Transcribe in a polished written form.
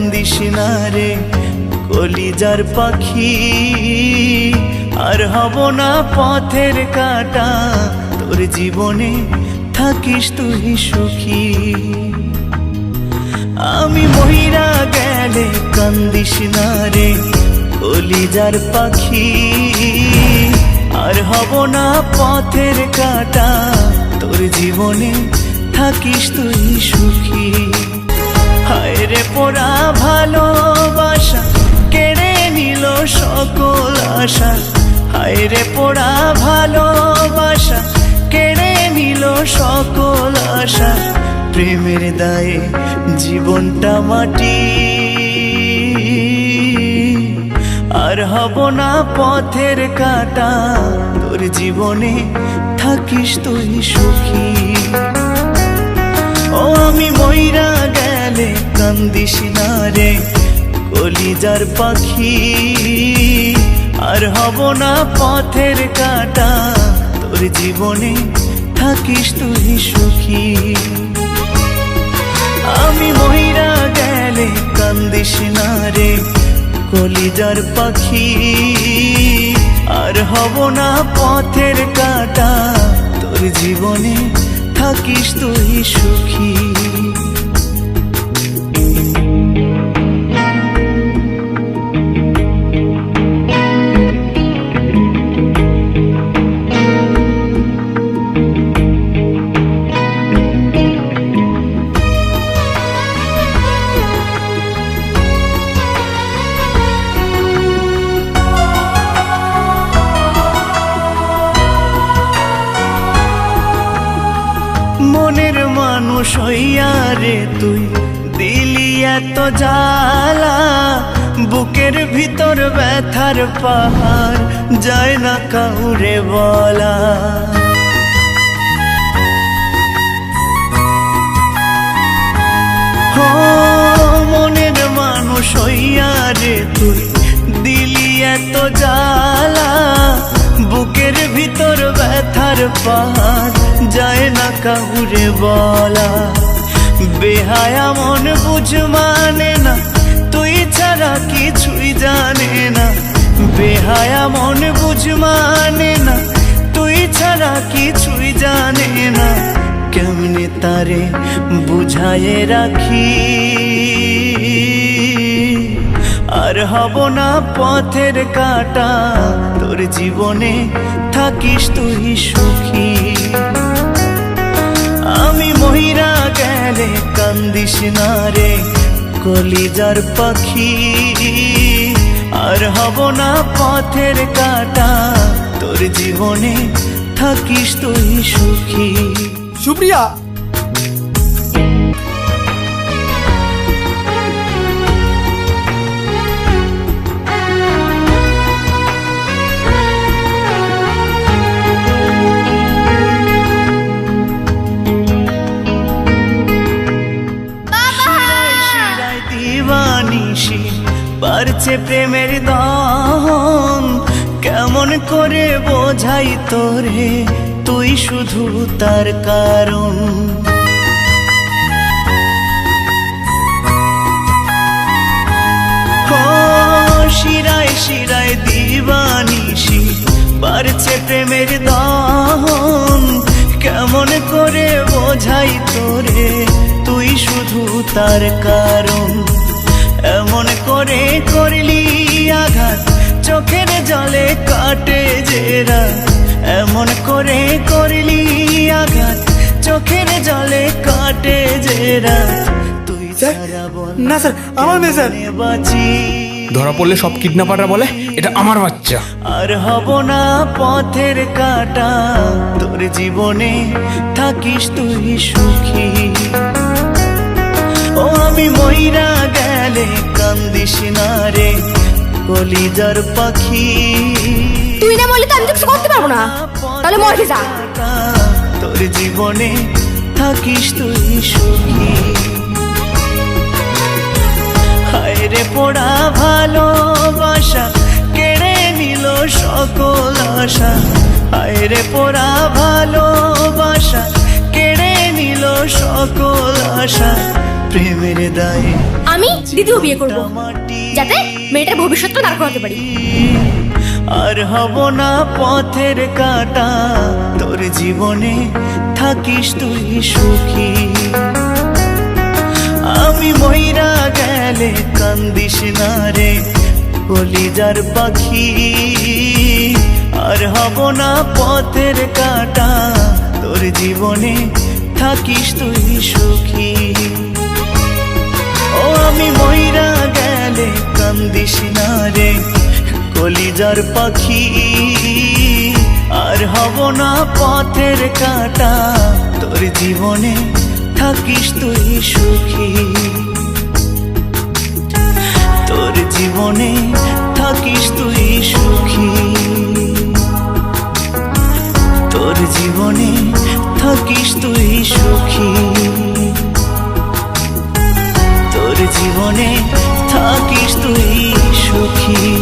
কান্দিস না রে কলিজার পাখি, আর হব না পথের কাঁটা, তোর জীবনে থাকিস তুই সুখী। আমি মহিরা গেলে কান্দিস না রে কলিজার পাখি, আর হব না পথের কাঁটা, তোর জীবনে থাকিস তুই সুখী। হায় রে পোড়া ভালোবাসা কেড়ে নিল সকল আশা, হায় রে পোড়া ভালোবাসা কেড়ে নিল সকল আশা, প্রেমের দায়ে জীবনটা মাটি, আর হব না পথের কাঁটা, তোর জীবনে থাকিস তুই সুখী। ও আমি মইরা গেলে কান্দিস না রে কলিজার পাখি, আর হব না পথের কাঁটা, তোর জীবনে থাকিস তুই সুখী। আমি মইরা গেলে কান্দিস না রে কলিজার পাখি, আর হব না পথের কাঁটা, তোর জীবনে থাকিস তুই সুখী। মনের মানুষ হইয়া রে তুই দিলি এত জ্বালা, বুকের ভিতর ব্যথার পাহাড় যায় না কাউরে বলা। ও মনের মানুষ হইয়া রে তুই দিলি এত জ্বালা, বুকের ভিতর ব্যথার পাহাড় যায় না কাউরে বলা। বেহায়া মন বুঝ মানে না, তুই ছাড়া কিছুই জানে না, বেহায়া মন বুঝ মানে না, তুই ছাড়া কিছুই জানে না, কেমনে তারে বুঝায়ে রাখি, আর হব না পথের কাঁটা, তোর জীবনে থাকিস তুই সুখী। আমি মহিরা গেলে কান্দিস না রে কলিজার পাখি, আর হব না পথের কাঁটা, তোর জীবনে থাকিস তুই সুখী। সুপ্রিয়া, বাড়ছে প্রেমের দহন, কেমন করে বোঝাই তোরে তুই শুধু তার কারণ। শিরায় শিরায় দিবানিশি বাড়ছে প্রেমের দহন, কেমন করে বোঝাই তোরে তুই শুধু তার কারণ। এমন করে করলি আঘাত চোখের জলে কাটে জেরা, এমন করে করলি আঘাত চোখের জলে কাটে জেরা, তুই ছাড়া বল না স্যার আমার মেয়ে স্যার। বাঁচি ধরা পড়লে সব কিডন্যাপাররা বলে এটা আমার বাচ্চা। আর হব না পথের কাঁটা, তোর জীবনে থাকিস তুই সুখী। ও আমি মইরা গেলে কান্দিস না রে কলিজার পাখি, তুই না বললে তো আমি তো কিছু করতে পারবো না, তাহলে মরে যা। তোর জীবনে থাকিস তুই সুখী। হায় রে পোড়া ভালোবাসা কেড়ে নিল সকল আশা, হায় রে পোড়া ভালোবাসা কেড়ে নিল সকল আশা, প্রেমের দায়ে আমি দ্বিতীয় বিয়ে করব মাটি যাতে মেয়েটার ভবিষ্যৎটা দাঁড় করাতে পারি। আর হব না পথের কাটা, তোর জীবনে থাকিস তুই সুখী। আমি মইরা গেলে কান্দিস না রে কলিজার পাখি, আর হব না পথের কাটা, তোর জীবনে থাকিস তুই সুখী। ও আমি মইরা গেলে কান্দিস না রে কলিজার পাখি, আর হব না পথের কাটা, তোর জীবনে থাকিস তুই সুখী। তোর জীবনে থাকিস তুই সুখী, তোর জীবনে থাকিস তুই সুখী, তোর জীবনে থাকিস তুই সুখী।